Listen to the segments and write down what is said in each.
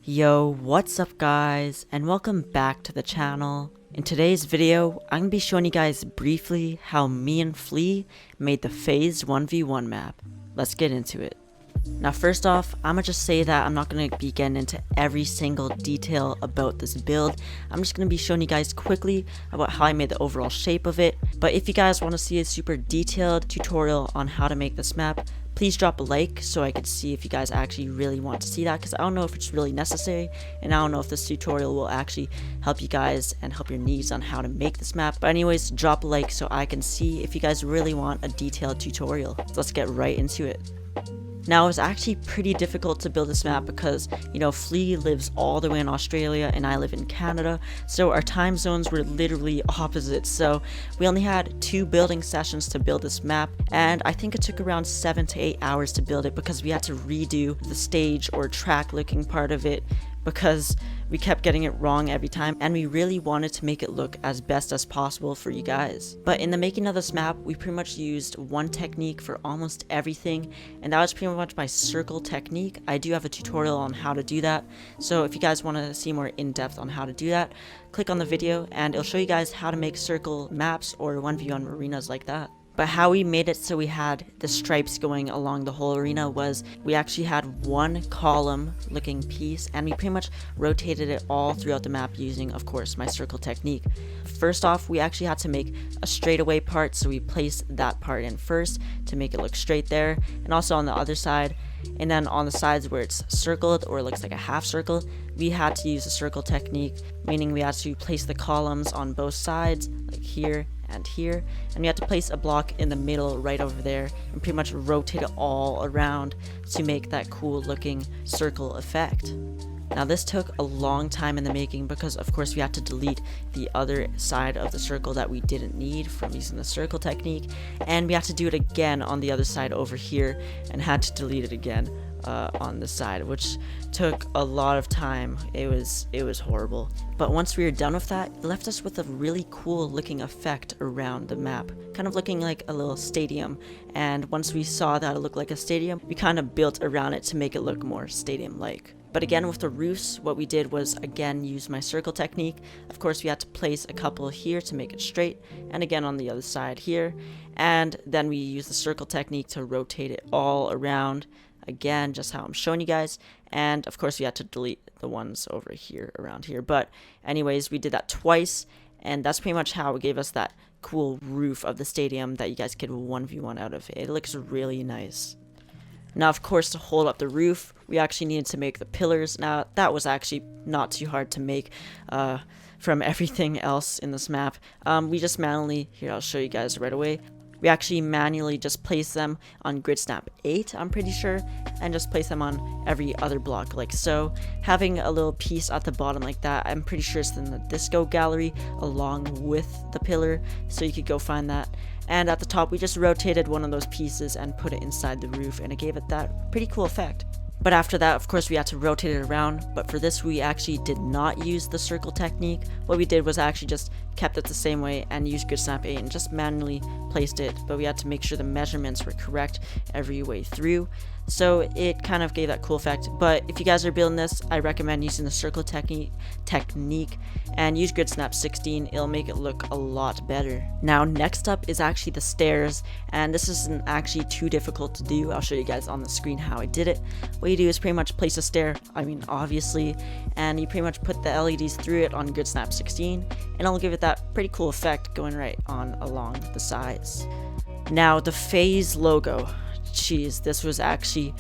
Yo, what's up guys, and welcome back to the channel. In today's video, I'm going to be showing you guys briefly how me and Flea made the FAZE 1v1 map. Let's get into it. Now first off, I'm going to just say that I'm not going to be getting into every single detail about this build. I'm just going to be showing you guys quickly about how I made the overall shape of it. But if you guys want to see a super detailed tutorial on how to make this map, please drop a like so I could see if you guys actually really want to see that, because I don't know if it's really necessary, and I don't know if this tutorial will actually help you guys and help your needs on how to make this map. But anyways, drop a like so I can see if you guys really want a detailed tutorial. So let's get right into it. Now, it was actually pretty difficult to build this map because, you know, Flea lives all the way in Australia and I live in Canada, so our time zones were literally opposite. So we only had 2 building sessions to build this map, and I think it took around 7 to 8 hours to build it because we had to redo the stage or track looking part of it because we kept getting it wrong every time, and we really wanted to make it look as best as possible for you guys. But in the making of this map, we pretty much used one technique for almost everything, and that was pretty much my circle technique. I do have a tutorial on how to do that, so if you guys want to see more in-depth on how to do that, click on the video and it'll show you guys how to make circle maps or 1v1 arenas like that. But how we made it so we had the stripes going along the whole arena was we actually had one column looking piece, and we pretty much rotated it all throughout the map using, of course, my circle technique. First off, we actually had to make a straightaway part, so we placed that part in first to make it look straight there, and also on the other side. And then on the sides where it's circled or looks like a half circle, we had to use a circle technique, meaning we had to place the columns on both sides, like here and here, and we had to place a block in the middle right over there and pretty much rotate it all around to make that cool looking circle effect. Now this took a long time in the making because of course we had to delete the other side of the circle that we didn't need from using the circle technique, and we had to do it again on the other side over here and had to delete it again on this side, which took a lot of time. It was horrible. But once we were done with that, it left us with a really cool looking effect around the map, kind of looking like a little stadium. And once we saw that it looked like a stadium, we kind of built around it to make it look more stadium-like. But again, with the roofs, what we did was again use my circle technique. Of course, we had to place a couple here to make it straight, and again on the other side here. And then we used the circle technique to rotate it all around. Again, just how I'm showing you guys. And of course, we had to delete the ones over here, around here. But anyways, we did that twice, and that's pretty much how it gave us that cool roof of the stadium that you guys could 1v1 out of. It looks really nice. Now, of course, to hold up the roof, we actually needed to make the pillars. Now, that was actually not too hard to make from everything else in this map. We just manually, here, I'll show you guys right away. We actually manually just place them on grid snap 8, I'm pretty sure, and just place them on every other block like so. Having a little piece at the bottom like that, I'm pretty sure it's in the disco gallery along with the pillar, so you could go find that. And at the top, we just rotated one of those pieces and put it inside the roof, and it gave it that pretty cool effect. But after that, of course, we had to rotate it around, but for this we actually did not use the circle technique. What we did was actually just kept it the same way and used grid snap 8 and just manually placed it, but we had to make sure the measurements were correct every way through. So it kind of gave that cool effect. But if you guys are building this, I recommend using the circle technique and use grid snap 16. It'll make it look a lot better. Now next up is actually the stairs, and this isn't actually too difficult to do. I'll show you guys on the screen how I did it. What you do is pretty much place a stair, obviously, and you pretty much put the LEDs through it on grid snap 16, and it'll give it that pretty cool effect going right on along the sides. Now the FAZE logo. Jeez, this was actually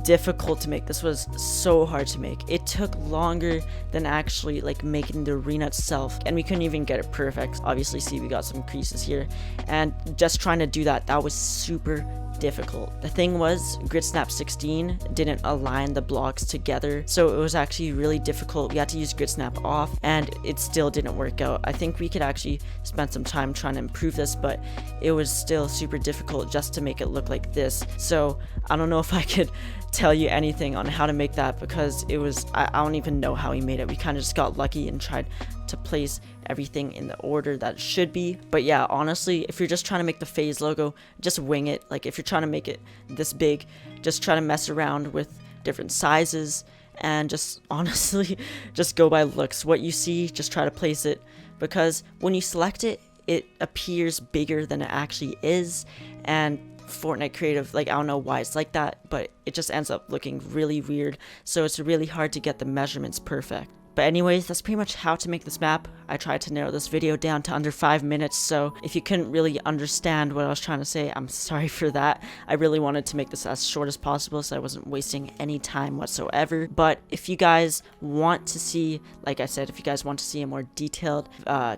difficult to make. This was so hard to make. It took longer than actually like making the arena itself, and we couldn't even get it perfect. Obviously, see, we got some creases here, and just trying to do that was super difficult. The thing was, grid snap 16 didn't align the blocks together, so it was actually really difficult. We had to use grid snap off, and it still didn't work out. I think we could actually spend some time trying to improve this, but it was still super difficult just to make it look like this. So I don't know if I could tell you anything on how to make that, because it was, I don't even know how he made it. We kind of just got lucky and tried to place everything in the order that it should be. But yeah, honestly, if you're just trying to make the FAZE logo, just wing it. Like if you're trying to make it this big, just try to mess around with different sizes and just honestly just go by looks. What you see, just try to place it, because when you select it, it appears bigger than it actually is. And Fortnite creative, like, I don't know why it's like that, but it just ends up looking really weird, so it's really hard to get the measurements perfect. But anyways, that's pretty much how to make this map. I tried to narrow this video down to under 5 minutes, so if you couldn't really understand what I was trying to say, I'm sorry for that. I really wanted to make this as short as possible so I wasn't wasting any time whatsoever. But if you guys want to see, like I said, if you guys want to see a more detailed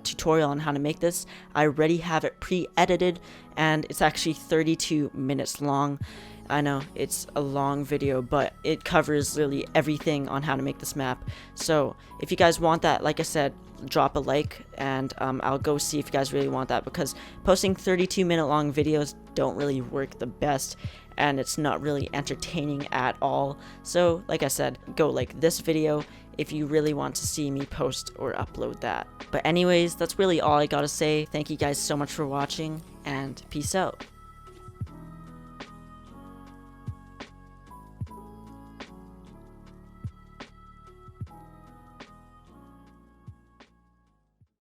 tutorial on how to make this, I already have it pre-edited, and it's actually 32 minutes long. I know it's a long video, but it covers literally everything on how to make this map. So if you guys want that, like I said, drop a like, and I'll go see if you guys really want that, because posting 32-minute long videos don't really work the best, and it's not really entertaining at all. So like I said, go like this video if you really want to see me post or upload that. But anyways, that's really all I gotta say. Thank you guys so much for watching, and peace out.